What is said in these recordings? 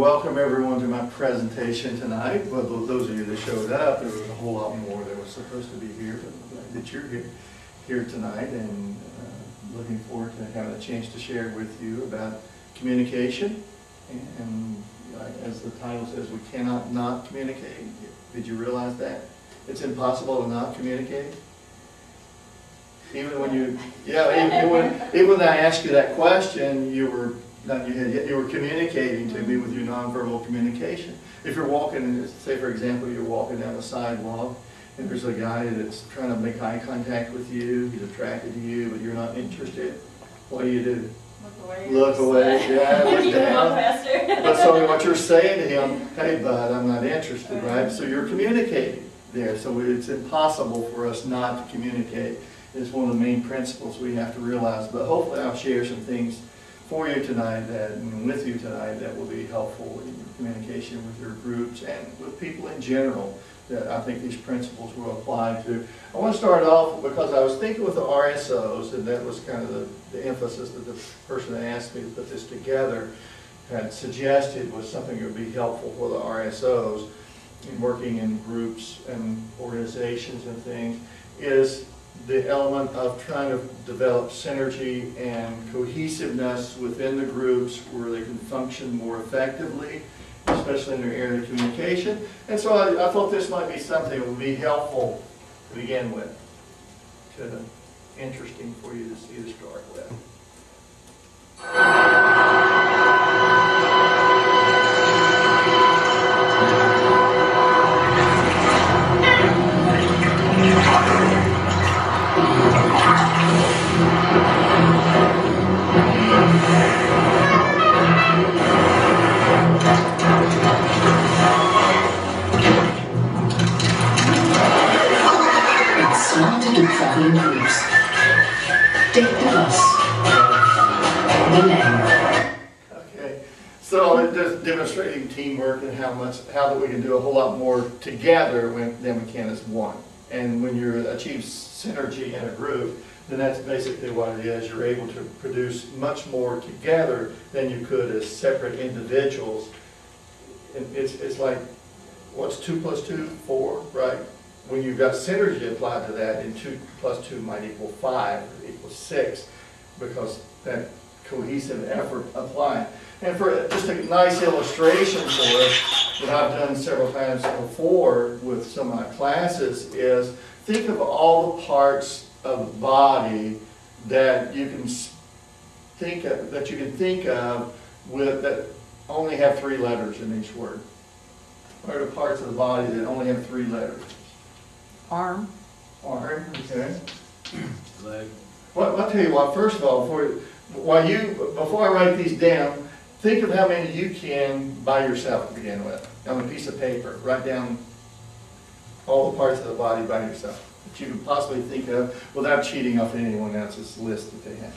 welcome everyone to my presentation tonight. Well, those of you that showed up, there was a whole lot more that was supposed to be here, but I'm glad that you're here tonight, and looking forward to having a chance to share with you about communication. And as the title says, we cannot not communicate. Did you realize that? It's impossible to not communicate. Even when you, even when I asked you that question, you were communicating to me with your nonverbal communication. If you're walking, say for example, you're walking down the sidewalk, and there's a guy that's trying to make eye contact with you, he's attracted to you, but you're not interested, what do? Look away. Look away, yeah, look down. But so what you're saying to him, hey bud, I'm not interested, right? So you're communicating there. So it's impossible for us not to communicate. It's one of the main principles we have to realize. But hopefully I'll share some things for you tonight and with you tonight that will be helpful in your communication with your groups and with people in general that I think these principles will apply to. I want to start off because I was thinking with the RSOs, and that was kind of the emphasis that the person that asked me to put this together had suggested was something that would be helpful for the RSOs in working in groups and organizations and things, is the element of trying to develop synergy and cohesiveness within the groups where they can function more effectively, especially in their area of communication. And so I thought this might be something that would be helpful to begin with, interesting for you to see to start with. Traveling groups. Take the bus. The lane. Okay, so it's just demonstrating teamwork and how that we can do a whole lot more together than we can as one. And when you achieve synergy in a group, then that's basically what it is. You're able to produce much more together than you could as separate individuals. And it's like, what's 2 + 2? 4, right? When you've got synergy applied to that, then 2 + 2 might equal 5, or equal 6, because that cohesive effort applied. And for just a nice illustration for us that I've done several times before with some of my classes is, think of all the parts of the body that you can think of, that only have 3 letters in each word. What are the parts of the body that only have 3 letters? Arm. Arm, okay. Leg. Well, I'll tell you what, first of all, before I write these down, think of how many you can by yourself to begin with. On a piece of paper, write down all the parts of the body by yourself that you can possibly think of without cheating off anyone else's list that they have.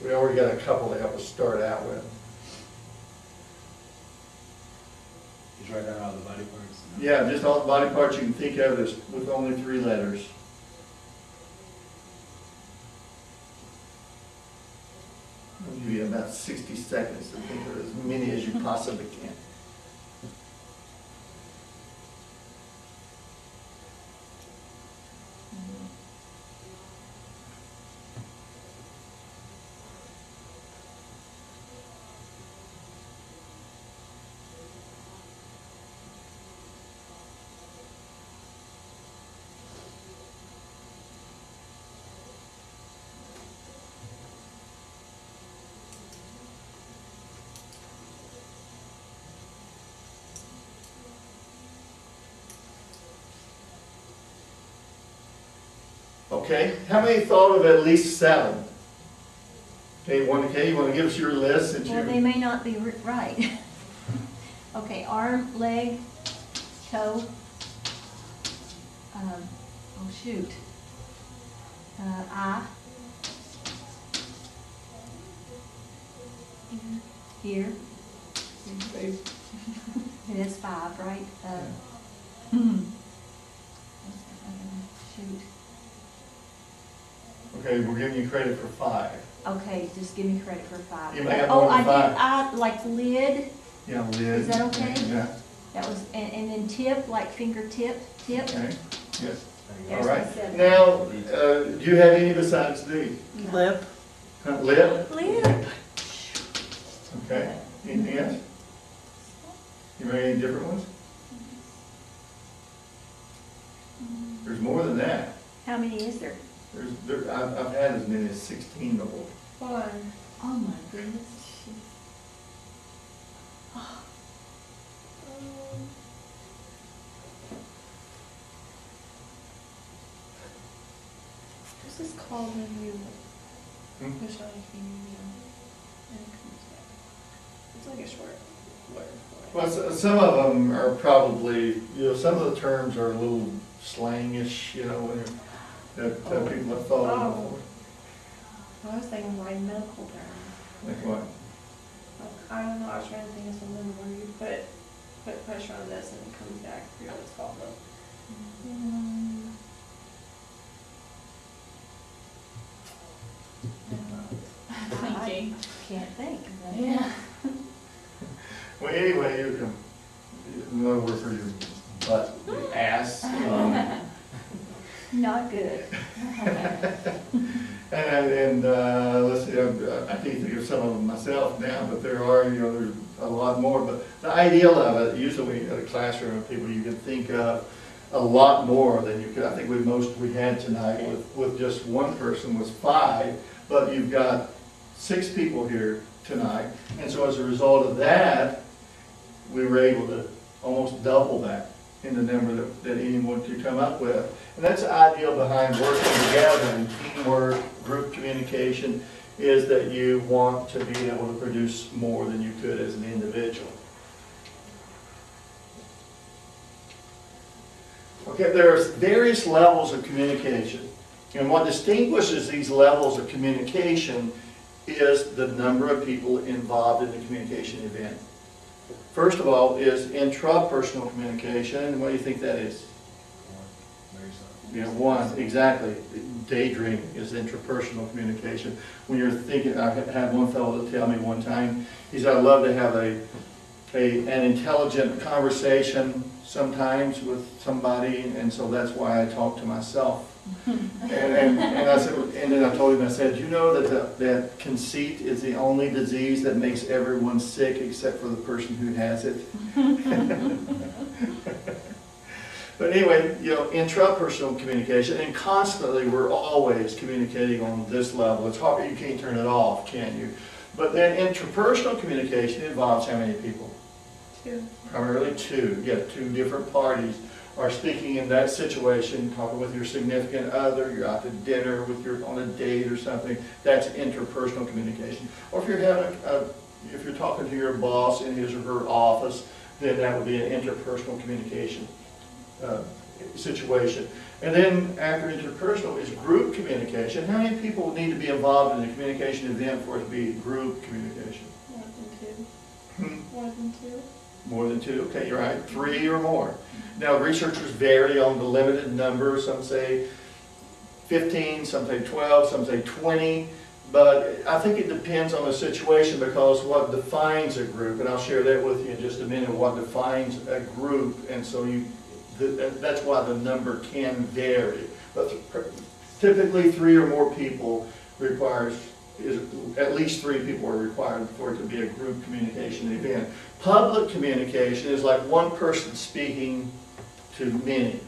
We already got a couple to help us start out with. Just write down all the body parts. Yeah, just all the body parts you can think of with only 3 letters. I'll give you about 60 seconds to think of as many as you possibly can. Okay, how many thought of at least 7? Okay, you want to give us your list? Since Well, they may not be right. Okay, arm, leg, toe. Oh shoot. Eye. Ear. It is 5, right? Shoot. Okay, we're giving you credit for 5. Okay, just give me credit for 5. You may have Oh, more I than did, 5. like lid, Yeah, lid. Is that okay? Yeah, that was, and then tip, like fingertip, tip. okay, yes. There you All There's right. my 7. Now, do you have any besides these? Lip. Lid? Lid. Okay. Anything else? You have any different ones? There's more than that. How many is there? I've had as many as 16 before. One. Oh my goodness. This is called when you Hmm? push on a key and it comes back. It's like a short word for it. Well, some of them are probably, some of the terms are a little slangish, when that people have thought of before. Well, I was thinking like medical terms. Like what? Like, I don't know, I was trying to think of something where you put pressure on this and it comes back. I forget what it's called though. Thinking. Can't think. Yeah. Well, anyway, you can, another word for your butt, the ass. Not good. And let's see, I can't think of some of them myself now, but there are, there's a lot more. But the ideal of it, usually at a classroom of people, you can think of a lot more than you could. I think we had tonight with just one person was 5, but you've got 6 people here tonight. And so as a result of that, we were able to almost double that in the number that anyone could come up with. And that's the ideal behind working together and teamwork, group communication, is that you want to be able to produce more than you could as an individual. Okay, there's various levels of communication. And what distinguishes these levels of communication is the number of people involved in the communication event. First of all is intrapersonal communication. What do you think that is? Yeah, 1, exactly. Daydream is intrapersonal communication. When you're thinking, I had one fellow tell me one time, he said, I'd love to have an intelligent conversation sometimes with somebody, and so that's why I talk to myself. and I said, and then I told him, I said, you know that conceit is the only disease that makes everyone sick except for the person who has it. But anyway, intrapersonal communication, and constantly we're always communicating on this level. It's hard, you can't turn it off, can you? But then interpersonal communication involves how many people? 2. Primarily 2. Yeah, 2 different parties are speaking in that situation, talking with your significant other, you're out to dinner on a date or something. That's interpersonal communication. Or if you're if you're talking to your boss in his or her office, then that would be an interpersonal communication situation. And then after interpersonal is group communication. How many people need to be involved in a communication event for it to be group communication? More than 2. Hmm? More than 2. More than 2, okay, you're right, 3 or more. Now, researchers vary on the limited number. Some say 15, some say 12, some say 20. But I think it depends on the situation, because what defines a group, and I'll share that with you in just a minute, what defines a group, and so that's why the number can vary. But typically 3 or more people at least 3 people are required for it to be a group communication event. Public communication is like one person speaking to many,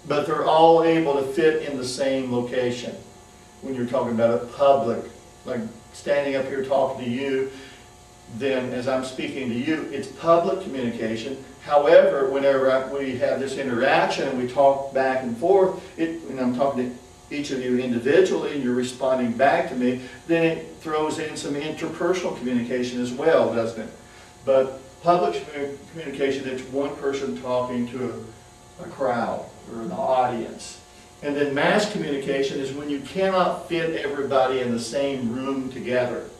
but they're all able to fit in the same location. When you're talking about a public, like standing up here talking to you, then as I'm speaking to you, it's public communication. However, whenever we have this interaction and we talk back and forth, and I'm talking to each of you individually and you're responding back to me, then it throws in some interpersonal communication as well, doesn't it? But public communication, it's one person talking to a crowd or an audience. And then mass communication is when you cannot fit everybody in the same room together,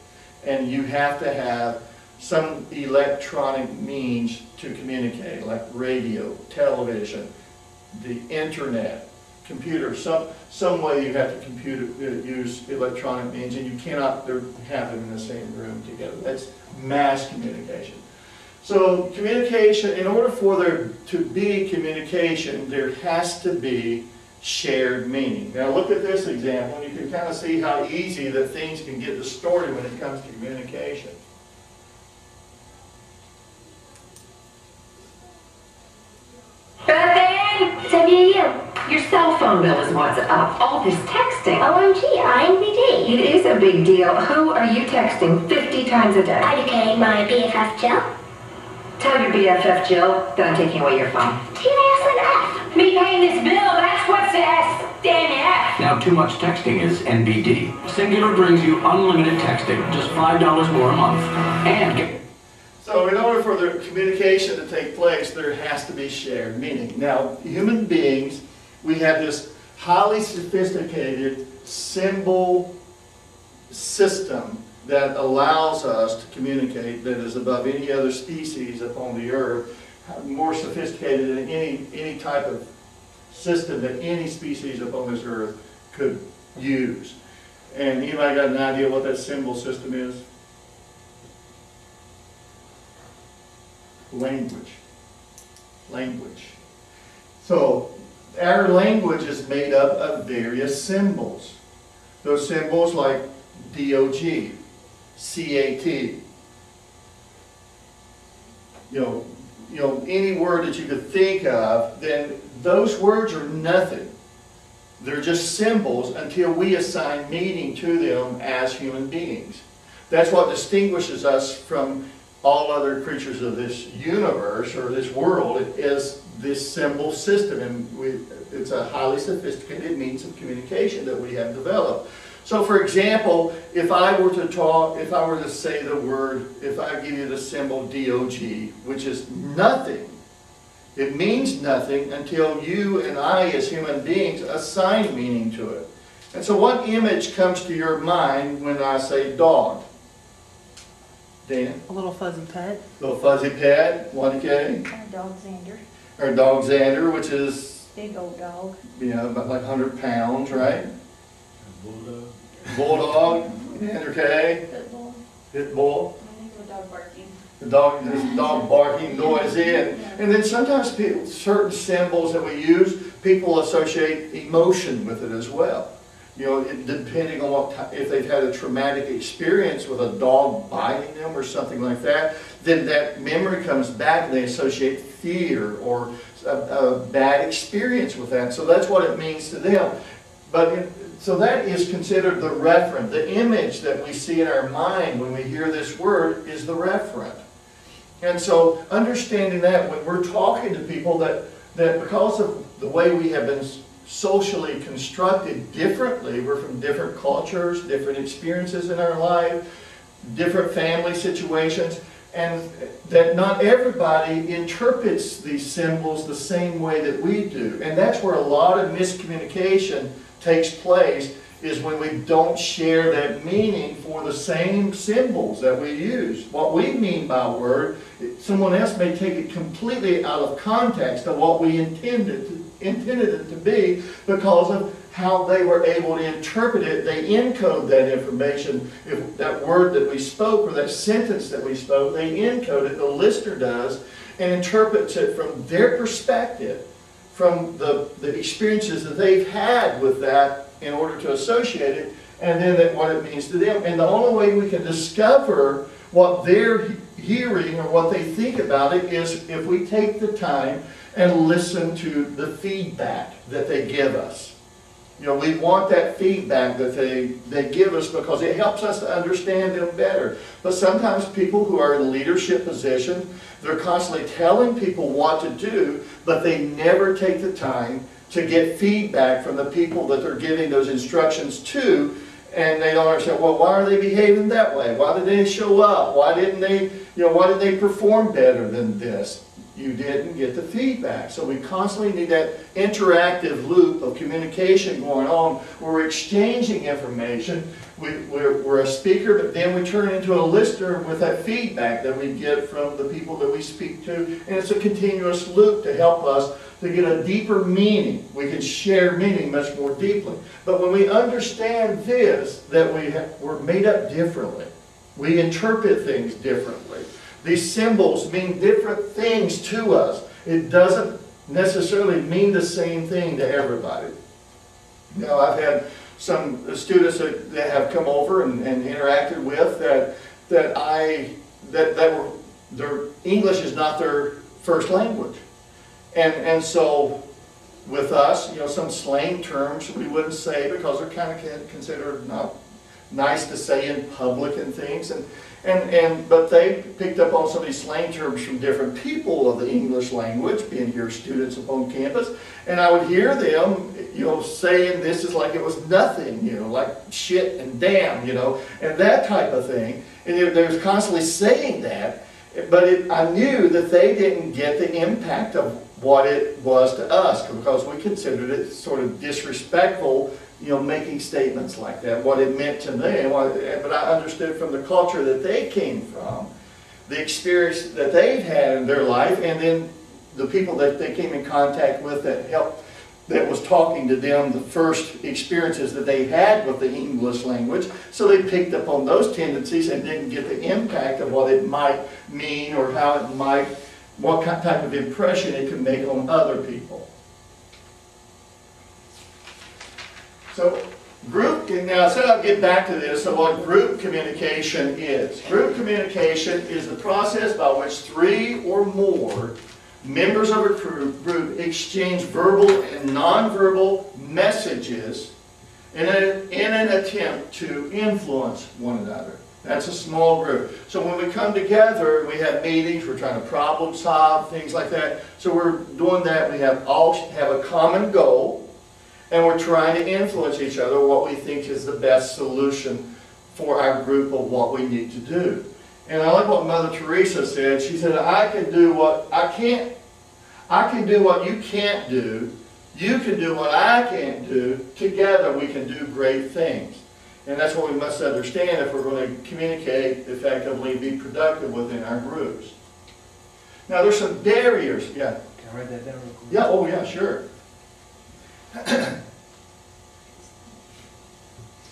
and you have to have some electronic means to communicate, like radio, television, the internet, computer, some way you have to use electronic means, and you cannot have them in the same room together. That's mass communication. So communication, in order for there to be communication, there has to be shared meaning. Now look at this example, and you can kind of see how easy that things can get distorted when it comes to communication. Beth Ann, it's MU. Your cell phone bill is what's up. All this texting. OMG, INBD. It is a big deal. Who are you texting 50 times a day? IDK, my BFF Jill. Tell your BFF Jill that I'm taking away your phone. TNS. Me paying this bill, that's what's the S. Damn F. Now too much texting is NBD. Singular brings you unlimited texting, just $5 more a month. And get... So in order for the communication to take place, there has to be shared meaning. Now, human beings, we have this highly sophisticated symbol system that allows us to communicate, that is above any other species upon the earth, more sophisticated than any type of system that any species upon this earth could use. And anybody got an idea what that symbol system is? Language. Language. So our language is made up of various symbols. Those symbols like DOG, CAT, you know, any word that you could think of, then those words are nothing. They're just symbols until we assign meaning to them as human beings. That's what distinguishes us from all other creatures of this universe or this world, is this symbol system, and it's a highly sophisticated means of communication that we have developed. So for example, if I were to say the word, if I give you the symbol DOG, which is nothing, it means nothing until you and I as human beings assign meaning to it. And so what image comes to your mind when I say dog? Dana? A little fuzzy pet. Little fuzzy pet, 1K. Our dog Xander, Or dog Xander, which is, big old dog. you know, about like 100 pounds, right? Bulldog. Bulldog, Xander K, Pitbull. pit bull. I think the dog barking. This dog barking noisy, and then sometimes certain symbols that we use, people associate emotion with it as well. You know, depending on if they've had a traumatic experience with a dog biting them or something like that, then that memory comes back and they associate fear or a bad experience with that. So that's what it means to them. So that is considered the referent. The image that we see in our mind when we hear this word is the referent. And so understanding that when we're talking to people, that because of the way we have been socially constructed differently, we're from different cultures, different experiences in our life, different family situations, and that not everybody interprets these symbols the same way that we do. And that's where a lot of miscommunication takes place, is when we don't share that meaning for the same symbols that we use. What we mean by a word, someone else may take it completely out of context of what we intended it to be, because of how they were able to interpret it. They encode that information. If that word that we spoke or that sentence that we spoke, they encode it, the listener does, and interprets it from their perspective, from the experiences that they've had with that in order to associate it, and then what it means to them. And the only way we can discover what they're hearing or what they think about it is if we take the time and listen to the feedback that they give us. You know, we want that feedback that they give us because it helps us to understand them better. But sometimes people who are in leadership positions, they're constantly telling people what to do, but they never take the time to get feedback from the people that they're giving those instructions to, and they don't understand, well, why are they behaving that way? Why did they show up? Why didn't they perform better than this? you didn't get the feedback. So we constantly need that interactive loop of communication going on where we're exchanging information. We're a speaker, but then we turn into a listener with that feedback that we get from the people that we speak to. And it's a continuous loop to help us to get a deeper meaning. We can share meaning much more deeply. But when we understand this, that we're made up differently. We interpret things differently. These symbols mean different things to us. It doesn't necessarily mean the same thing to everybody. You know, I've had some students that have come over and interacted with their English is not their first language. And so with us, you know, some slang terms we wouldn't say because they're kind of considered not nice to say in public and things. But they picked up on some of these slang terms from different people of the English language, being here students upon campus, and I would hear them, you know, saying this is like it was nothing, you know, like shit and damn, you know, and that type of thing. And they was constantly saying that, but I knew that they didn't get the impact of what it was to us because we considered it sort of disrespectful, you know, making statements like that, what it meant to me. But I understood from the culture that they came from, the experience that they've had in their life, and then the people that they came in contact with that was talking to them, the first experiences that they had with the English language. So they picked up on those tendencies and didn't get the impact of what it might mean or how it might, what type of impression it could make on other people. So group, now I said I'll get back to this, so what group communication is. Group communication is the process by which 3 or more members of a group exchange verbal and nonverbal messages in an attempt to influence one another. That's a small group. So when we come together, we have meetings, we're trying to problem solve, things like that. So we're doing that, we all have a common goal, and we're trying to influence each other what we think is the best solution for our group of what we need to do. And I like what Mother Teresa said. She said, I can do what you can't do. You can do what I can't do. Together we can do great things. And that's what we must understand if we're going to communicate effectively and be productive within our groups. Now there's some barriers. Yeah. Can I write that down real quick? Yeah, oh yeah, sure.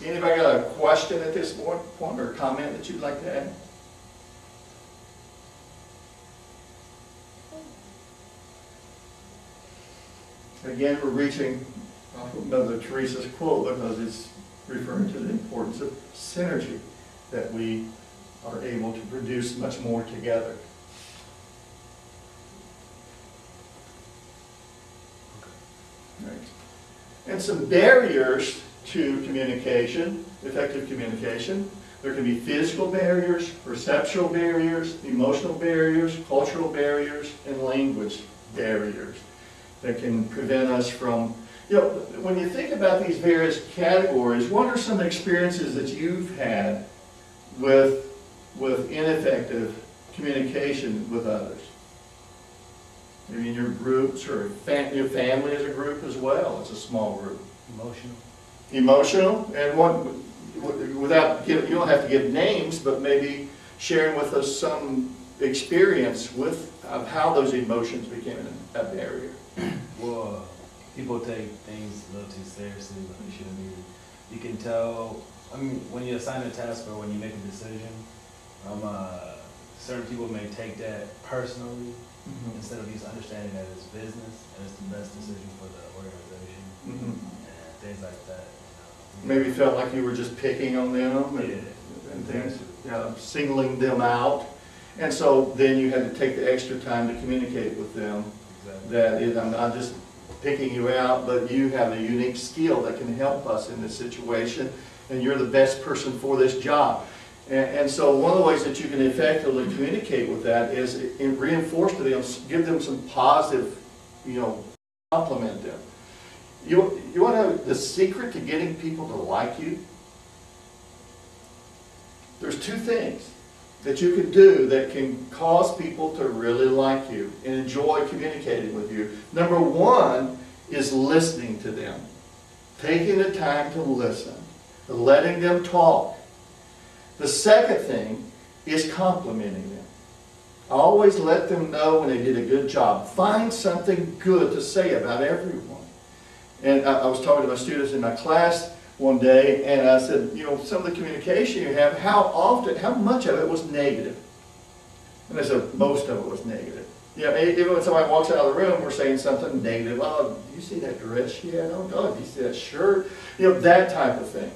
Anybody got a question at this point or comment that you'd like to add? Again, we're reaching off of Mother Teresa's quote because it's referring to the importance of synergy, that we are able to produce much more together. Right. And some barriers to communication, effective communication. There can be physical barriers, perceptual barriers, emotional barriers, cultural barriers, and language barriers that can prevent us from, you know, when you think about these various categories, what are some experiences that you've had with ineffective communication with others? Maybe in your groups or your family as a group as well. It's a small group. Emotional. Emotional, and one without you don't have to give names, but maybe sharing with us some experience of how those emotions became a barrier. Well, people take things a little too seriously, but they shouldn't be. You can tell. I mean, when you assign a task or when you make a decision, certain people may take that personally. Mm-hmm. Instead of just understanding that it's business and it's the best decision for the organization, mm-hmm. and things like that. You know. Maybe felt like you were just picking on them and things, singling them out. And so then you had to take the extra time to communicate with them. Exactly. That is, I'm not just picking you out, but you have a unique skill that can help us in this situation, and you're the best person for this job. And so one of the ways that you can effectively communicate with that is reinforce to them, give them some positive, compliment them. You want to know the secret to getting people to like you? There's two things. that you can do that can cause people to really like you and enjoy communicating with you. Number one is listening to them. Taking the time to listen. Letting them talk. The second thing is complimenting them. Always let them know when they did a good job. Find something good to say about everyone. And I was talking to my students in my class one day, and I said, you know, some of the communication you have, how much of it was negative? And they said, most of it was negative. You know, even when somebody walks out of the room, we're saying something negative. Oh, do you see that dress she had on? Oh, do you see that shirt? You know, that type of thing.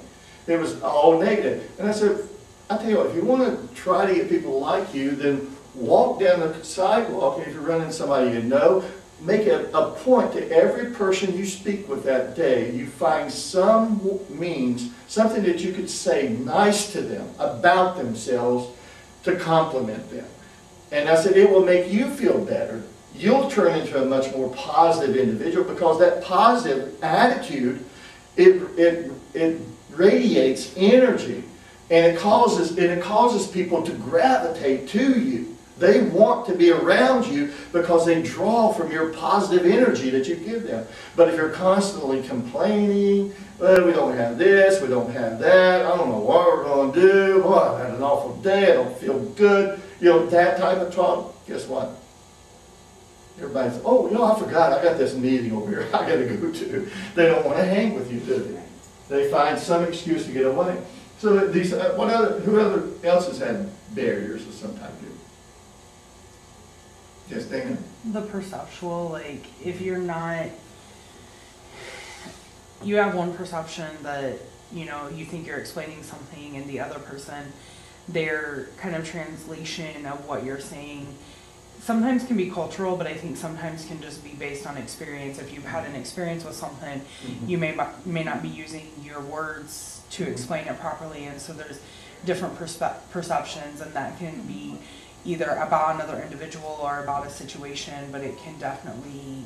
It was all negative. And I said, I tell you what, if you want to try to get people to like you, then walk down the sidewalk, and if you're running somebody you know, make it a point to every person you speak with that day, you find some means, something that you could say nice to them about themselves to compliment them. And I said, it will make you feel better. You'll turn into a much more positive individual because that positive attitude, it radiates energy, and it causes people to gravitate to you. They want to be around you because they draw from your positive energy that you give them. But if you're constantly complaining, well, we don't have this, we don't have that, I don't know what we're going to do, well, I've had an awful day, I don't feel good, you know, that type of talk, guess what? Everybody's, oh, you know, I forgot, I got this meeting over here I got to go to. They don't want to hang with you, do they? They find some excuse to get away. So these, who else has had barriers of some type? Yes, Dana? The perceptual, like, if you're not, you have one perception that, you know, you think you're explaining something, and the other person, their kind of translation of what you're saying sometimes can be cultural, but I think sometimes can just be based on experience. If you've had an experience with something, you may not be using your words to explain it properly, and so there's different perceptions, and that can be either about another individual or about a situation, but it can definitely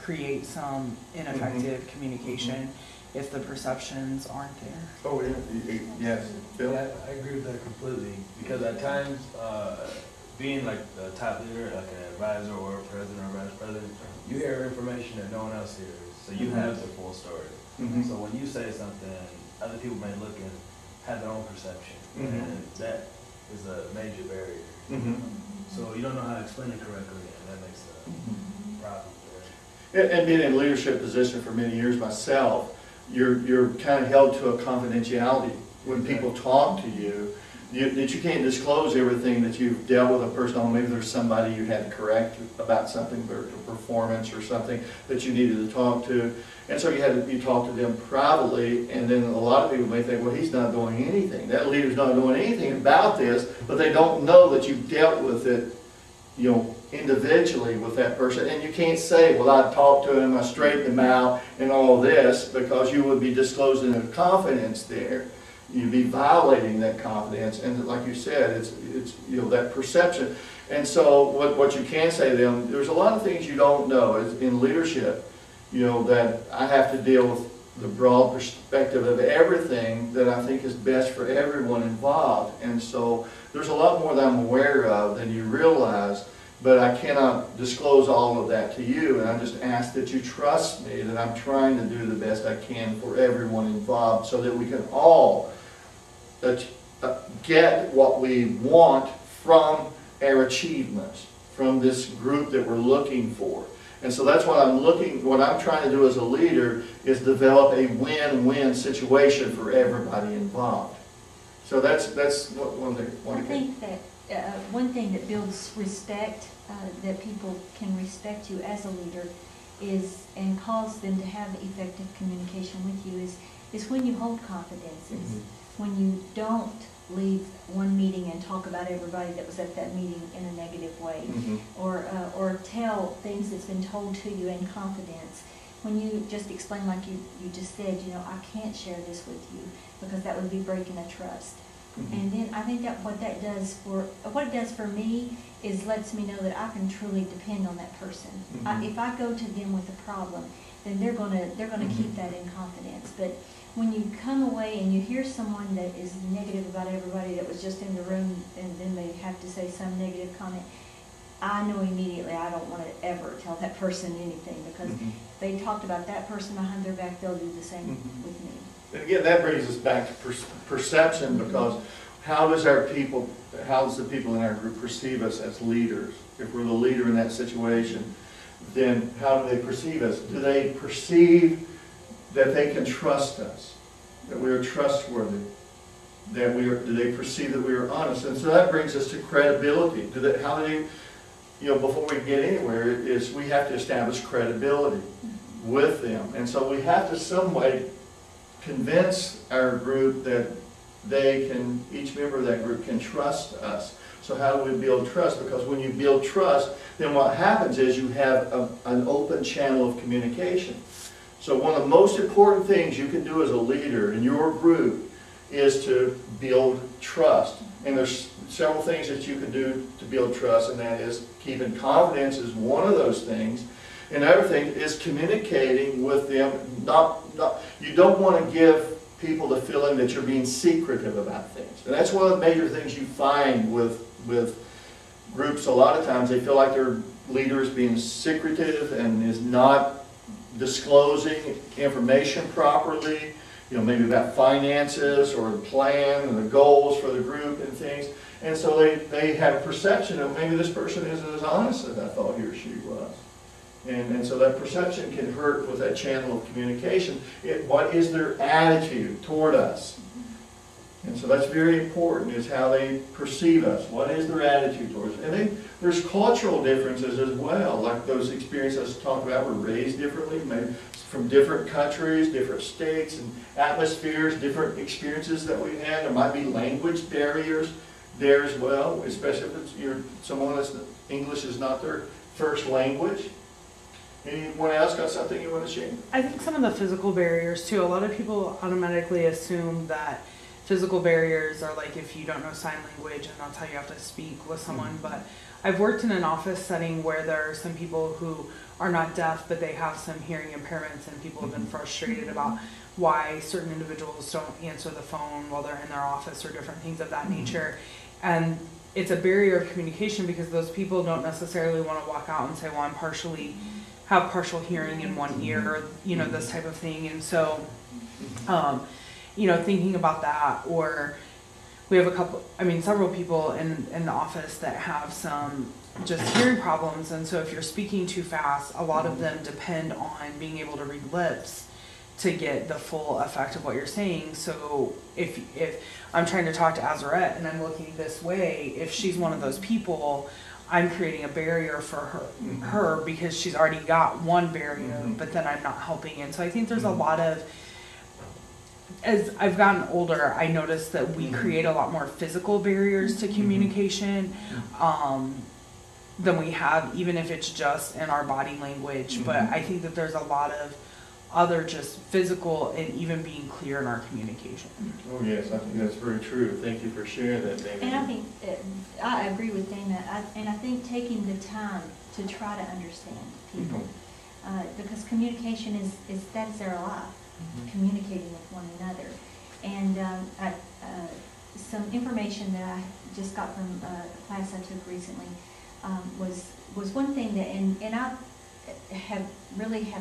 create some ineffective communication if the perceptions aren't there. Oh, yeah. Yes. Bill? Yeah, I agree with that completely, because at times, being like the top leader, like an advisor or a president or vice president, you hear information that no one else hears, so you have the full story. So when you say something, other people may look and have their own perception, and that is a major barrier. So you don't know how to explain it correctly, and that makes a problem there. And being in a leadership position for many years myself, you're kind of held to a confidentiality when people talk to you. That you can't disclose everything that you've dealt with a person on. Maybe there's somebody you had to correct about something, or a performance or something that you needed to talk to. And so you talk to them privately, and then a lot of people may think, well, he's not doing anything. That leader's not doing anything about this, but they don't know that you've dealt with it, you know, individually with that person. And you can't say, well, I talked to him, I straightened him out, and all this, because you would be disclosing a confidence there. You'd be violating that confidence, and like you said, it's you know, that perception. And so what you can say to them, there's a lot of things you don't know in leadership, you know, that I have to deal with the broad perspective of everything that I think is best for everyone involved. And so there's a lot more that I'm aware of than you realize, but I cannot disclose all of that to you, and I just ask that you trust me, that I'm trying to do the best I can for everyone involved so that we can all get what we want from our achievements, from this group that we're looking for. And so that's what I'm trying to do as a leader is develop a win-win situation for everybody involved. So that's one thing. I think that one thing that builds respect, that people can respect you as a leader, is and cause them to have effective communication with you is when you hold confidences, when you don't leave one meeting and talk about everybody that was at that meeting in a negative way, or tell things that's been told to you in confidence. When you just explain, like you just said, you know, I can't share this with you because that would be breaking a trust. And then I think that what it does for me is lets me know that I can truly depend on that person. If I go to them with a problem, then they're gonna keep that in confidence. But when you come away and you hear someone that is negative about everybody that was just in the room, and then they have to say some negative comment, I know immediately I don't want to ever tell that person anything, because if they talked about that person behind their back, they'll do the same with me. And again, that brings us back to perception, because how does the people in our group perceive us as leaders? If we're the leader in that situation, then how do they perceive us? Do they perceive that they can trust us, that we are trustworthy, do they perceive that we are honest? And so that brings us to credibility. Before we get anywhere, is we have to establish credibility with them. And so we have to some way convince our group that each member of that group can trust us. So how do we build trust? Because when you build trust, then what happens is you have an open channel of communication. So one of the most important things you can do as a leader in your group is to build trust. And there's several things that you can do to build trust, and that is keeping confidence is one of those things. Another thing is communicating with them. You don't want to give people the feeling that you're being secretive about things. And that's one of the major things you find with groups. A lot of times they feel like their leader is being secretive and is not disclosing information properly, maybe about finances or the plan and the goals for the group and things. And so they have a perception of maybe this person isn't as honest as I thought he or she was. And so that perception can hurt with that channel of communication. What is their attitude toward us? And so that's very important, is how they perceive us. What is their attitude towards us? And then there's cultural differences as well, like those experiences I talked about were raised differently, maybe from different countries, different states and atmospheres, different experiences that we've had. There might be language barriers there as well, especially if you're someone that's English is not their first language. Anyone else got something you want to share? I think some of the physical barriers too. A lot of people automatically assume that physical barriers are like if you don't know sign language and that's how you have to speak with someone. But I've worked in an office setting where there are some people who are not deaf, but they have some hearing impairments, and people have been frustrated about why certain individuals don't answer the phone while they're in their office or different things of that nature. And it's a barrier of communication because those people don't necessarily want to walk out and say, well, I'm have partial hearing in one ear, or, this type of thing. And so, thinking about that, or we have several people in the office that have some just hearing problems. And so if you're speaking too fast, a lot of them depend on being able to read lips to get the full effect of what you're saying. So if I'm trying to talk to Azarette and I'm looking this way, if she's one of those people, I'm creating a barrier for her because she's already got one barrier, but then I'm not helping. And so I think there's a lot of, as I've gotten older, I noticed that we create a lot more physical barriers to communication than we have, even if it's just in our body language. But I think that there's a lot of other just physical and even being clear in our communication. Oh yes, I think that's very true. Thank you for sharing that, Dana. And I think, I agree with Dana, and I think taking the time to try to understand people, because communication is their life, communicating with one another. And some information that I just got from a class I took recently was one thing that, and I have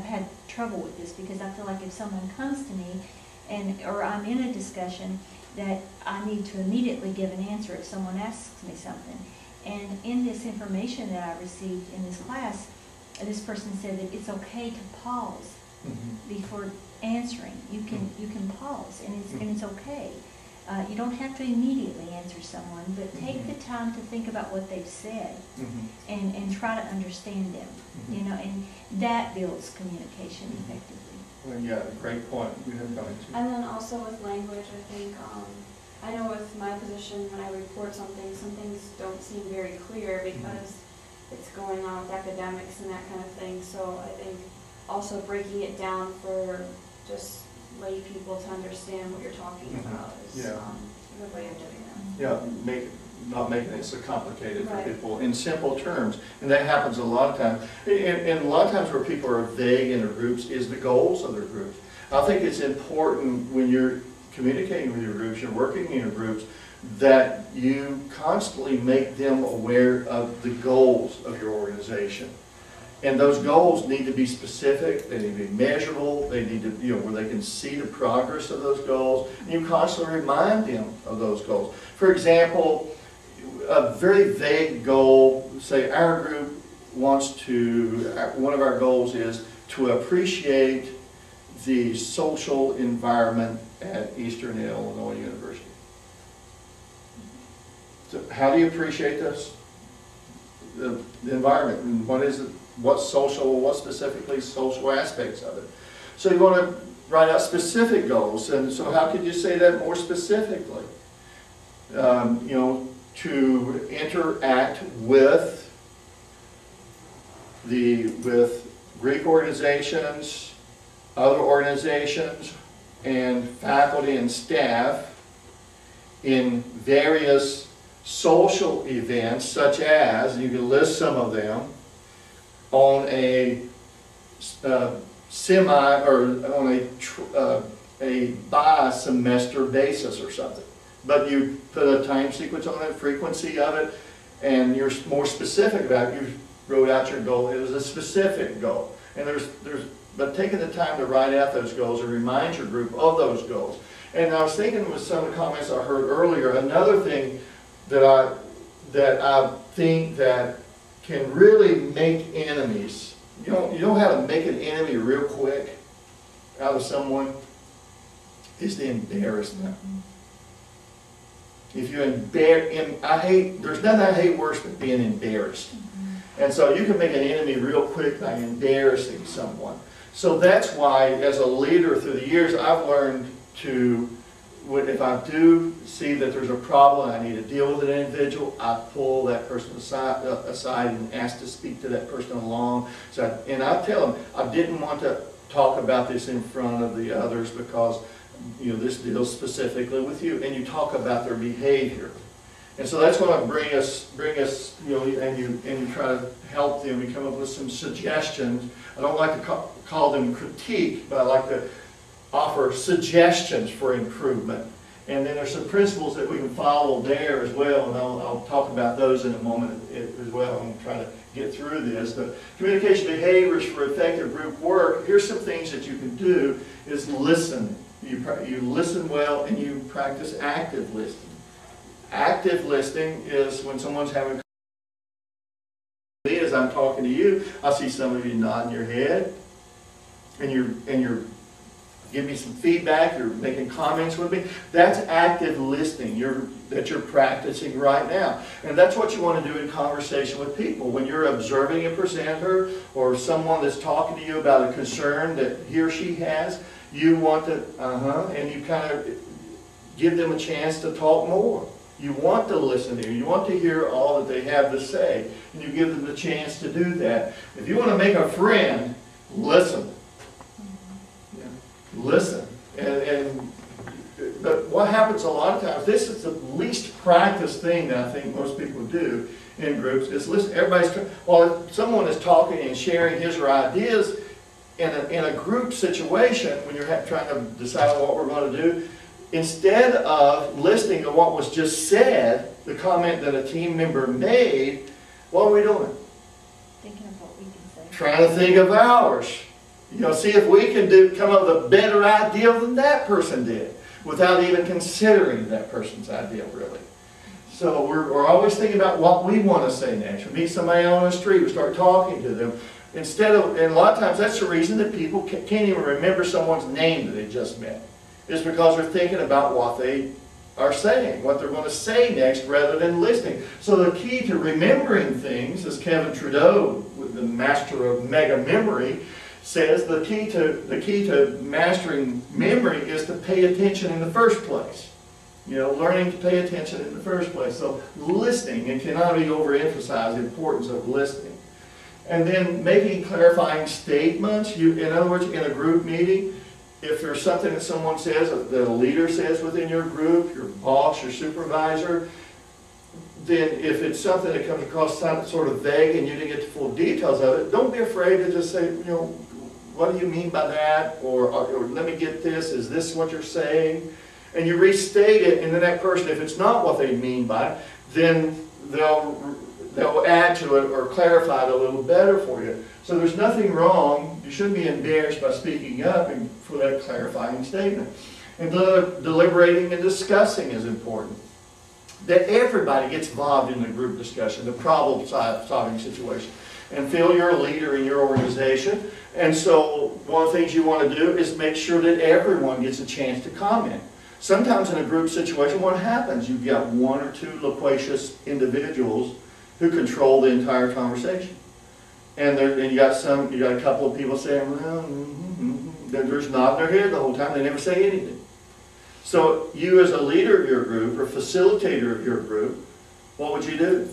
had trouble with this, because I feel like if someone comes to me or I'm in a discussion, that I need to immediately give an answer if someone asks me something. And in this information that I received in this class, this person said that it's okay to pause before answering. You can pause, and it's okay. You don't have to immediately answer someone, but take the time to think about what they've said and try to understand them, and that builds communication effectively. Well, yeah, great point. You have comments. And then also with language, I think, I know with my position, when I report something, some things don't seem very clear because it's going on with academics and that kind of thing. So I think also breaking it down for just lay people to understand what you're talking about is a good way of doing that. Yeah, not making it so complicated for people in simple terms. And that happens a lot of times. And a lot of times where people are vague in their groups is the goals of their groups. I think it's important when you're communicating with your groups, you're working in your groups, that you constantly make them aware of the goals of your organization. And those goals need to be specific, they need to be measurable, they need to, where they can see the progress of those goals. And you constantly remind them of those goals. For example, a very vague goal, say our group wants to, one of our goals is to appreciate the social environment at Eastern Illinois University. So how do you appreciate this? The environment, and what is it? What specifically social aspects of it? So you want to write out specific goals, and so how could you say that more specifically? To interact with Greek organizations, other organizations, and faculty and staff in various social events, such as, you can list some of them, on a a bi-semester basis or something. But you put a time sequence on it, frequency of it, and you're more specific about it. You wrote out your goal. It was a specific goal. And but taking the time to write out those goals and remind your group of those goals. And I was thinking with some of the comments I heard earlier, another thing that I think that can really make enemies. You know how to make an enemy real quick out of someone? Is to embarrass them. If you there's nothing I hate worse than being embarrassed. And so you can make an enemy real quick by embarrassing someone. So that's why, as a leader through the years, I've learned to, if I do see that there's a problem, I need to deal with an individual, I pull that person aside and ask to speak to that person along. And I tell them, I didn't want to talk about this in front of the others because this deals specifically with you, and you talk about their behavior. And so that's going to bring us, and you try to help them. We come up with some suggestions. I don't like to call them critique, but I like to offer suggestions for improvement. And then there's some principles that we can follow there as well, and I'll talk about those in a moment as well. I'm trying to get through this. The communication behaviors for effective group work, here's some things that you can do, is listen. You listen well, and you practice active listening. Active listening is when someone's having, as I'm talking to you, I see some of you nodding your head, and you're giving me some feedback, you're making comments with me. That's active listening that you're practicing right now. And that's what you want to do in conversation with people. When you're observing a presenter or someone that's talking to you about a concern that he or she has, you want to, and you kind of give them a chance to talk more. You want to listen to them. You want to hear all that they have to say. And you give them the chance to do that. If you want to make a friend, listen. Yeah. Listen. But what happens a lot of times, this is the least practiced thing that I think most people do in groups, is listen. If someone is talking and sharing his or her ideas in a group situation, when you're trying to decide what we're going to do, instead of listening to what was just said, the comment that a team member made, what are we doing? Thinking of what we can say. Trying to think of ours. See if we can come up with a better idea than that person did, without even considering that person's idea, really. So we're always thinking about what we want to say next. We meet somebody on the street, we start talking to them. And a lot of times that's the reason that people can't even remember someone's name that they just met. Is because they're thinking about what they are saying, what they're going to say next, rather than listening. So the key to remembering things, as Kevin Trudeau, the master of mega memory, says, the key to mastering memory is to pay attention in the first place. Learning to pay attention in the first place. So listening, and cannot be overemphasized the importance of listening. And then making clarifying statements. In other words, in a group meeting, if there's something that someone says, that a leader says within your group, your boss, your supervisor, then if it's something that comes across sort of vague and you didn't get the full details of it, don't be afraid to just say, what do you mean by that? Or let me get this, is this what you're saying? And you restate it, and then that person, if it's not what they mean by it, then they'll add to it or clarify it a little better for you. So there's nothing wrong. You shouldn't be embarrassed by speaking up and for that clarifying statement. And deliberating and discussing is important. That everybody gets involved in the group discussion, the problem-solving situation. And feel you're a leader in your organization. And so one of the things you want to do is make sure that everyone gets a chance to comment. Sometimes in a group situation, what happens? You've got one or two loquacious individuals who control the entire conversation. And you got a couple of people saying, well, they're just nodding their head the whole time. They never say anything. So you as a leader of your group or facilitator of your group, what would you do?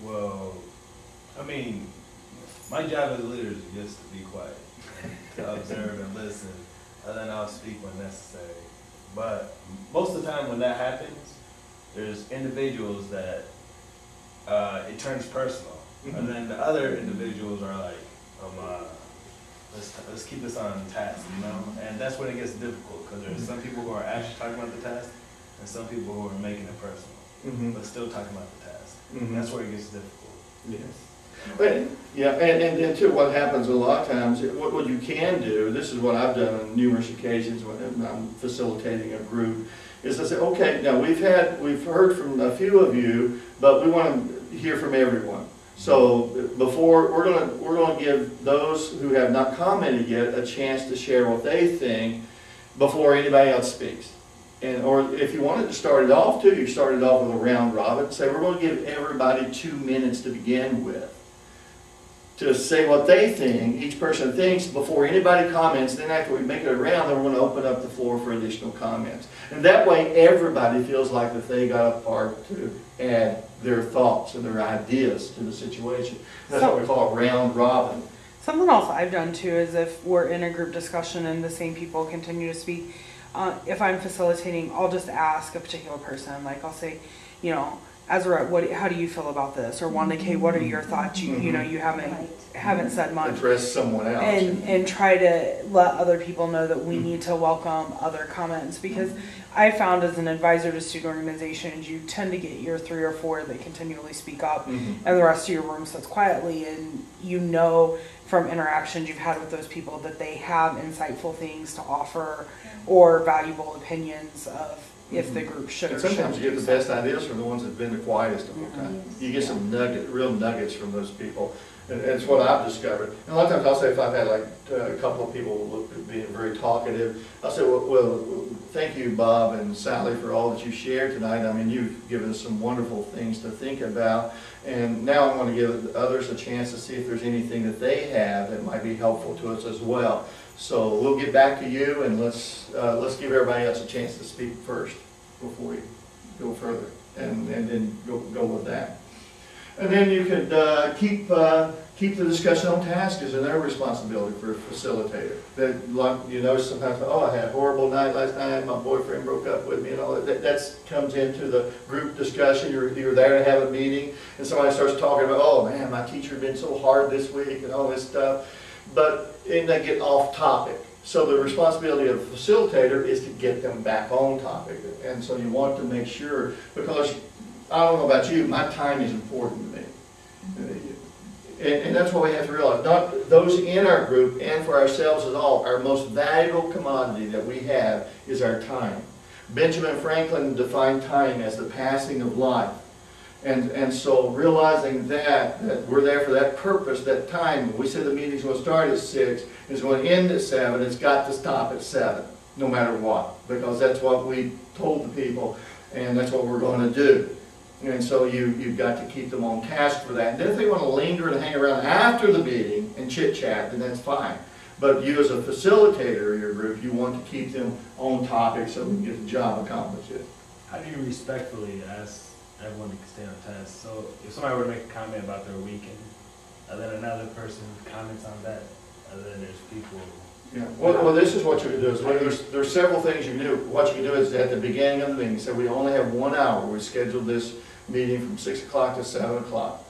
Well, I mean, my job as a leader is just to be quiet, to observe and listen, and then I'll speak when necessary. But most of the time when that happens, there's individuals that it turns personal. And then the other individuals are like, let's keep this on task, you know? And that's when it gets difficult, because there's some people who are actually talking about the task, and some people who are making it personal, but still talking about the task. That's where it gets difficult. Yes. But, yeah, and then too, what happens a lot of times, what you can do, this is what I've done on numerous occasions when I'm facilitating a group, is I say, okay, now we've heard from a few of you, but we want to hear from everyone. So before, we're going to give those who have not commented yet a chance to share what they think before anybody else speaks. Or if you wanted to start it off too, you started off with a round robin. Say we're going to give everybody 2 minutes to begin with, to say what they think, each person thinks before anybody comments. Then after we make it around, then we're going to open up the floor for additional comments. And that way everybody feels like that they got a part to add their thoughts and their ideas to the situation. That's what we call a round robin. Something else I've done too is if we're in a group discussion and the same people continue to speak, if I'm facilitating, I'll just ask a particular person. Like I'll say, you know, Azra, how do you feel about this? Or Wanda K, what are your thoughts? You know, you haven't said much. Address someone else. And try to let other people know that we need to welcome other comments, because I found as an advisor to student organizations, you tend to get your 3 or 4 that continually speak up, and the rest of your room sits quietly, and you know from interactions you've had with those people that they have insightful things to offer or valuable opinions of if the group should. And sometimes you get the best ideas from the ones that've been the quietest the whole time. You get some real nuggets from those people. And it's what I've discovered. And a lot of times I'll say, if I've had like a couple of people being very talkative, I'll say, well, thank you, Bob and Sally, for all that you shared tonight. I mean, you've given us some wonderful things to think about. And now I want to give others a chance to see if there's anything that they have that might be helpful to us as well. So we'll get back to you, and let's give everybody else a chance to speak first before we go further, and then go with that. And then you could keep the discussion on task as another responsibility for a facilitator. That, like, you know, sometimes, oh, I had a horrible night last night, my boyfriend broke up with me and all that. That comes into the group discussion. You're there to have a meeting, and somebody starts talking about, oh man, my teacher been so hard this week and all this stuff. And they get off topic. So the responsibility of the facilitator is to get them back on topic. And so you want to make sure, because I don't know about you, my time is important to me. And that's what we have to realize. Not those in our group and for ourselves at all, our most valuable commodity that we have is our time. Benjamin Franklin defined time as the passing of life. And so realizing that we're there for that purpose, that time. We said the meeting's going to start at 6, it's going to end at 7, it's got to stop at 7, no matter what. Because that's what we told the people, and that's what we're going to do. And so you've got to keep them on task for that. And then if they want to linger and hang around after the meeting and chit-chat, then that's fine. But you as a facilitator of your group, you want to keep them on topic so we can get the job accomplished. How do you respectfully ask everyone to stay on task? So if somebody were to make a comment about their weekend, and then another person comments on that, and then there's people... Yeah. Well, this is what you can do. There's several things you can do. What you can do is at the beginning of the meeting, so we only have 1 hour. We scheduled this meeting from 6 o'clock to 7 o'clock.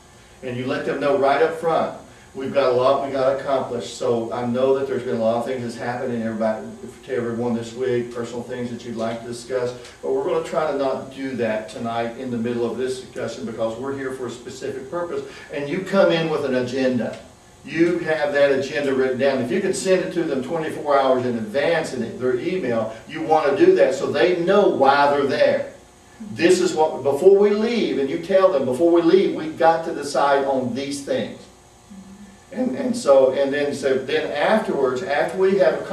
And you let them know right up front, We've got a lot we got to accomplish, so I know that there's been a lot of things that's happened in to everyone this week, personal things that you'd like to discuss, but we're going to try to not do that tonight in the middle of this discussion because we're here for a specific purpose, and you come in with an agenda. You have that agenda written down. If you can send it to them 24 hours in advance in their email, you want to do that so they know why they're there. This is what, before we leave, and you tell them, before we leave, we've got to decide on these things. And then afterwards, after we have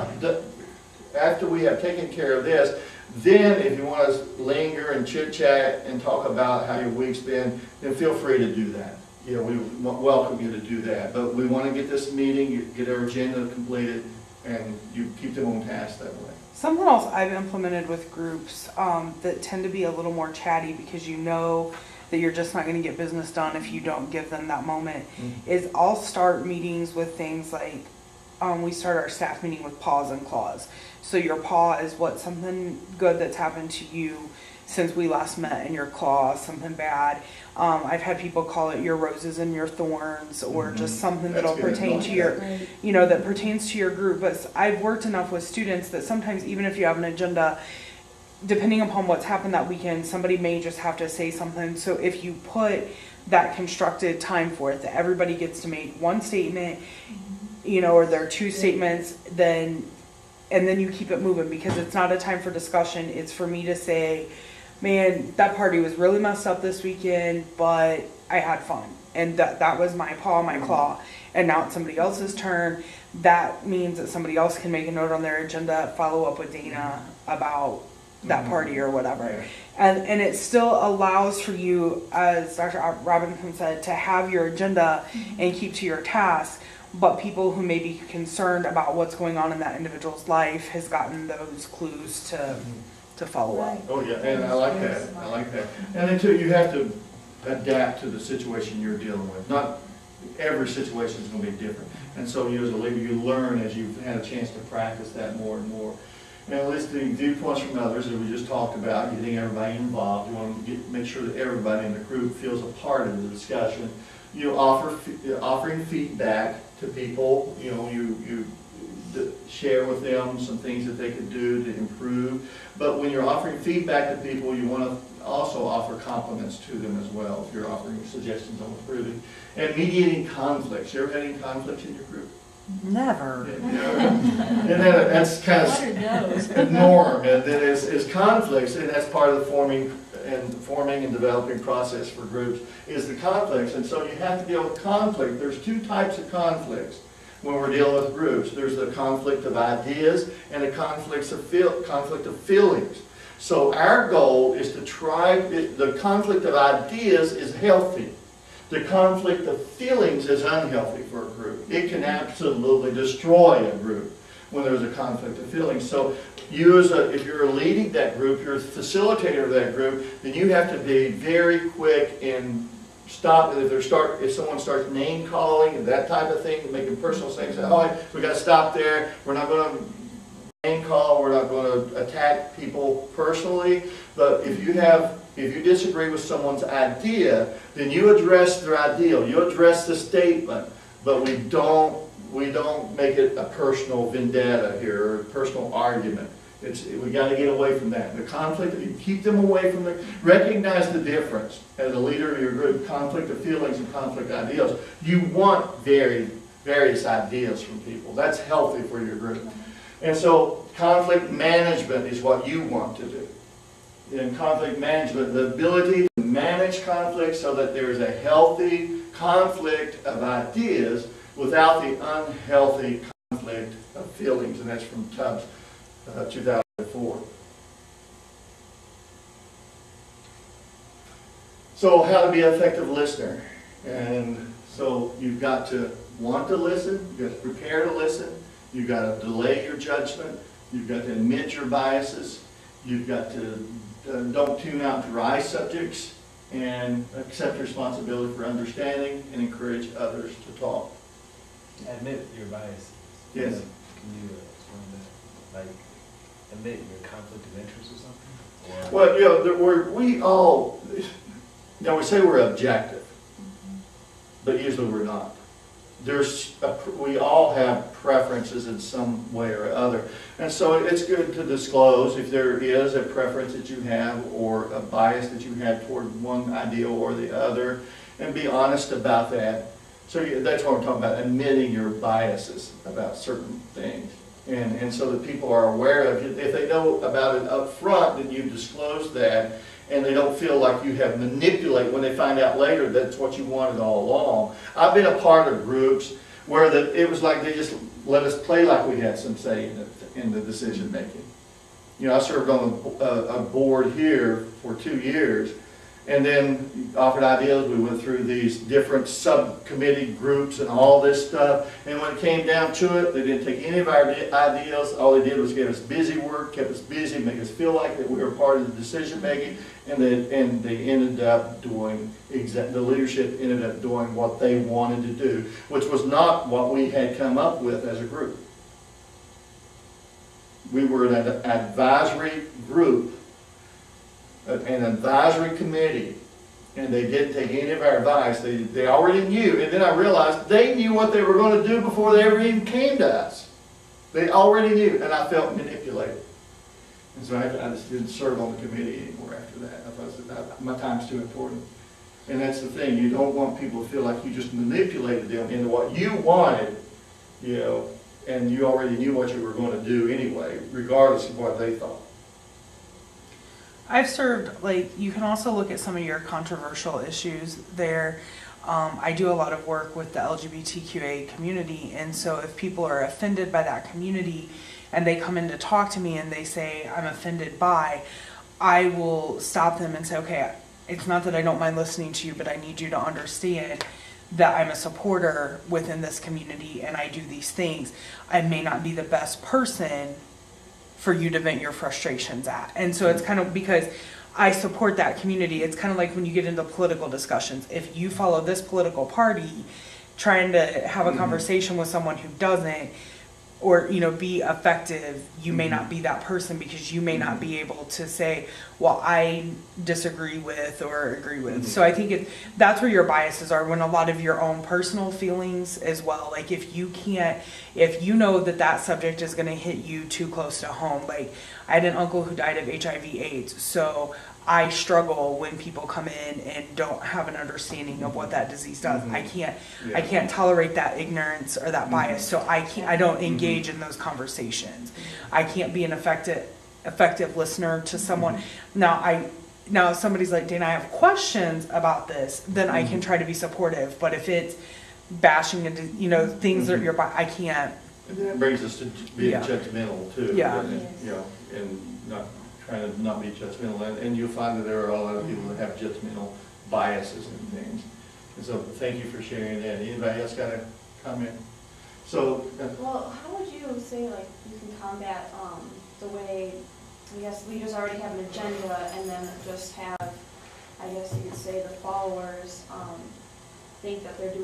taken care of this, then if you want to linger and chit chat and talk about how your week's been, then feel free to do that. You know, we welcome you to do that. But we want to get this meeting, get our agenda completed, and you keep them on task that way. Something else I've implemented with groups that tend to be a little more chatty because you know that you're just not going to get business done if you don't give them that moment, is I'll start meetings with things like, we start our staff meeting with pause and clause. So your pause is what something good that's happened to you since we last met, and your clause, something bad. I've had people call it your roses and your thorns, or just something that'll pertain to your, you know, that pertains to your group. But I've worked enough with students that sometimes even if you have an agenda, depending upon what's happened that weekend, somebody may just have to say something. So if you put that constructed time for it, that everybody gets to make one statement, you know, or there are two statements, and then you keep it moving, because it's not a time for discussion. It's for me to say, man, that party was really messed up this weekend, but I had fun. And that was my paw, my claw. And now it's somebody else's turn. That means that somebody else can make a note on their agenda, follow up with Dana about that party or whatever. And it still allows for you, as Dr. Robinson said, to have your agenda and keep to your task. But people who may be concerned about what's going on in that individual's life has gotten those clues to follow up. Oh yeah, and I like that. I like that. And then too, you have to adapt to the situation you're dealing with. Not every situation is going to be different. And so you as a leader, you learn as you've had a chance to practice that more and more. And listening viewpoints from others, as we just talked about, getting everybody involved. You want to make sure that everybody in the group feels a part of the discussion. You offering feedback to people. You know, you share with them some things that they could do to improve. But when you're offering feedback to people, you want to also offer compliments to them as well if you're offering suggestions on improving. And mediating conflicts. You ever had any conflicts in your group? Never. And that's kind of the norm, and that is conflicts, and that's part of the forming and developing process for groups, is the conflicts. And so you have to deal with conflict. There's two types of conflicts when we're dealing with groups. There's the conflict of ideas and the conflict of feelings. So our goal is to try, the conflict of ideas is healthy. The conflict of feelings is unhealthy for a group. It can absolutely destroy a group when there's a conflict of feelings. So you if you're leading that group, you're a facilitator of that group, then you have to be very quick and stop. If someone starts name calling and that type of thing, making personal things, oh, we got to stop there. We're not going to name call. We're not going to attack people personally. But if you disagree with someone's idea, then you address their ideal. You address the statement, but we don't make it a personal vendetta here or a personal argument. We got to get away from that. The conflict, you keep them away from it. Recognize the difference as a leader of your group, conflict of feelings and conflict of ideals. You want various ideas from people. That's healthy for your group. And so conflict management is what you want to do. In conflict management, the ability to manage conflict so that there's a healthy conflict of ideas without the unhealthy conflict of feelings. And that's from Tubbs, 2004. So how to be an effective listener. And so you've got to want to listen, you've got to prepare to listen, you've got to delay your judgment, you've got to admit your biases, you've got to don't tune out dry subjects, and accept responsibility for understanding and encourage others to talk. Admit your biases. Yes. Can you explain that? Like, admit your conflict of interest or something? Or Well, you know, we say we're objective, but usually we're not. we all have preferences in some way or other. And so it's good to disclose if there is a preference that you have or a bias that you have toward one ideal or the other, and be honest about that. So that's what I'm talking about, admitting your biases about certain things. And so that people are aware of it. If they know about it up front, then you've disclosed that, and they don't feel like you have manipulated when they find out later that's what you wanted all along. I've been a part of groups where it was like they just let us play like we had some say in the decision making. You know, I served on a board here for 2 years, and then offered ideas. We went through these different subcommittee groups and all this stuff. And when it came down to it, they didn't take any of our ideas. All they did was give us busy work, kept us busy, make us feel like that we were part of the decision making. And they ended up doing, the leadership ended up doing what they wanted to do, which was not what we had come up with as a group. We were an advisory group, an advisory committee, and they didn't take any of our advice. They already knew, and then I realized they knew what they were going to do before they ever even came to us. They already knew, and I felt manipulated. And so I just didn't serve on the committee anymore after that. I thought my time's too important. And that's the thing, you don't want people to feel like you just manipulated them into what you wanted, you know, and you already knew what you were going to do anyway, regardless of what they thought. I've served, like, you can also look at some of your controversial issues there. I do a lot of work with the LGBTQA community, and so if people are offended by that community and they come in to talk to me and they say, I'm offended by, I will stop them and say, okay, it's not that I don't mind listening to you, but I need you to understand that I'm a supporter within this community and I do these things. I may not be the best person for you to vent your frustrations at. And so it's kind of because I support that community. It's kind of like when you get into political discussions. If you follow this political party, trying to have a conversation with someone who doesn't, or, you know, be effective, you may not be that person because you may not be able to say, well, I disagree with or agree with. So I think that's where your biases are, when a lot of your own personal feelings as well. Like if you know that subject is going to hit you too close to home. Like I had an uncle who died of HIV/AIDS, so I struggle when people come in and don't have an understanding of what that disease does. I can't tolerate that ignorance or that bias, so I don't engage in those conversations. I can't be an effective listener to someone. Now if somebody's like, Dana, I have questions about this, then I can try to be supportive. But if it's bashing into, you know, things that I can't. And that brings us to being judgmental too. Yeah. And, you know, and trying to not be judgmental, and you'll find that there are a lot of people that have judgmental biases and things. And so thank you for sharing that. Anybody else got a comment? So, well, how would you say, like, you can combat the way, I guess, leaders already have an agenda and then just have, I guess you could say, the followers think that they're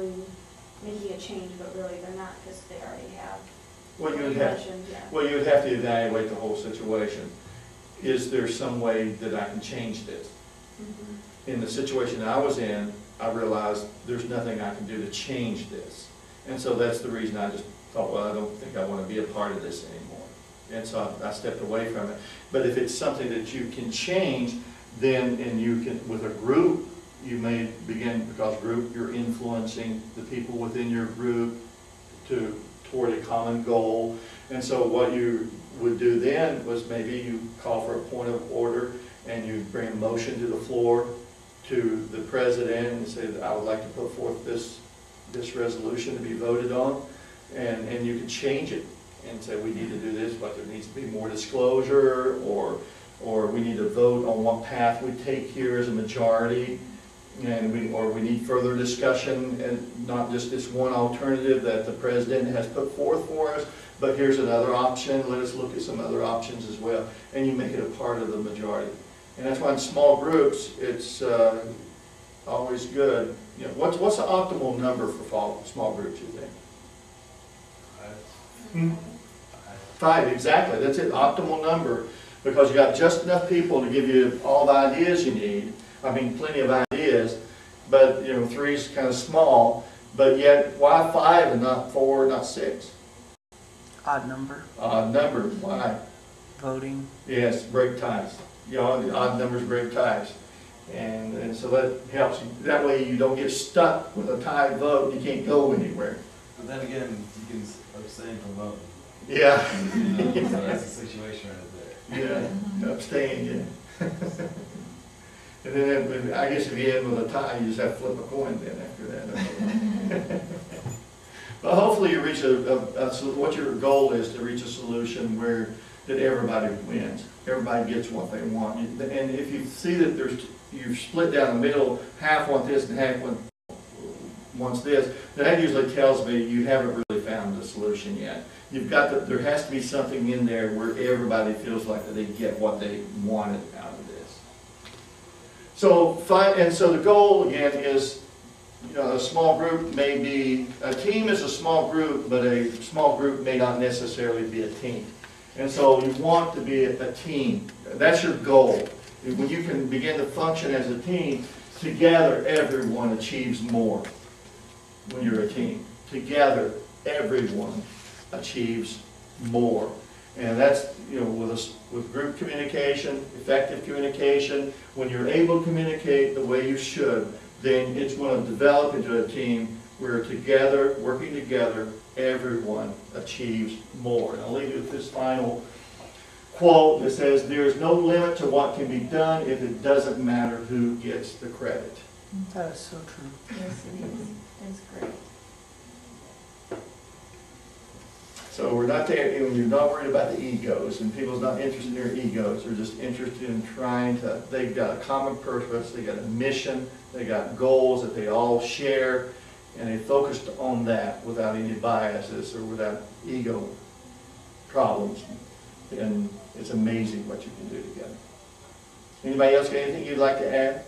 making a change, but really they're not because they already have. Well, you would have to evaluate the whole situation. Is there some way that I can change this? In the situation I was in, I realized there's nothing I can do to change this. And so that's the reason I just thought, well, I don't think I want to be a part of this anymore. And so I stepped away from it. But if it's something that you can change, then, and you can, with a group, you may begin, because group, you're influencing the people within your group toward a common goal. And so what you would do then was maybe you call for a point of order and you bring a motion to the floor to the president and say that I would like to put forth this resolution to be voted on, and you can change it and say we need to do this, but there needs to be more disclosure, or we need to vote on what path we take here as a majority, and we need further discussion and not just this one alternative that the president has put forth for us, but here's another option. Let us look at some other options as well, and you make it a part of the majority. And that's why in small groups it's always good. You know, what's the optimal number for small groups, you think? 5, exactly. That's it, optimal number, because you got just enough people to give you all the ideas you need. I mean, plenty of ideas, but you know, 3 is kind of small. But yet, why 5 and not 4, not 6? Odd number, Odd number, why? voting. Yes, break ties. You know, the odd numbers break ties. And so that helps you. That way you don't get stuck with a tied vote, you can't go anywhere. But then again, you can abstain from voting. Yeah. So that's a situation right there. Yeah, abstain, yeah. And then, I guess if you end with a tie, you just have to flip a coin then after that. But hopefully you reach what your goal is, to reach a solution that everybody wins. Everybody gets what they want. And if you see that you've split down the middle, half want this and half wants this, that usually tells me you haven't really found the solution yet. There has to be something in there where everybody feels like that they get what they wanted out of this. So the goal again is, a small group may be, a team is a small group, but a small group may not necessarily be a team. And so you want to be a team. That's your goal. When you can begin to function as a team, together everyone achieves more when you're a team. Together everyone achieves more. And that's, with group communication, effective communication, when you're able to communicate the way you should, then it's going to develop into a team where together, working together, everyone achieves more. And I'll leave you with this final quote that says, "There is no limit to what can be done if it doesn't matter who gets the credit." That is so true. Yes, it is. That's great. So we're not there, you're not worried about the egos, and people's not interested in their egos. They're just interested in they've got a common purpose, they got a mission, they got goals that they all share, and they focused on that without any biases or without ego problems. And it's amazing what you can do together. Anybody else got anything you'd like to add?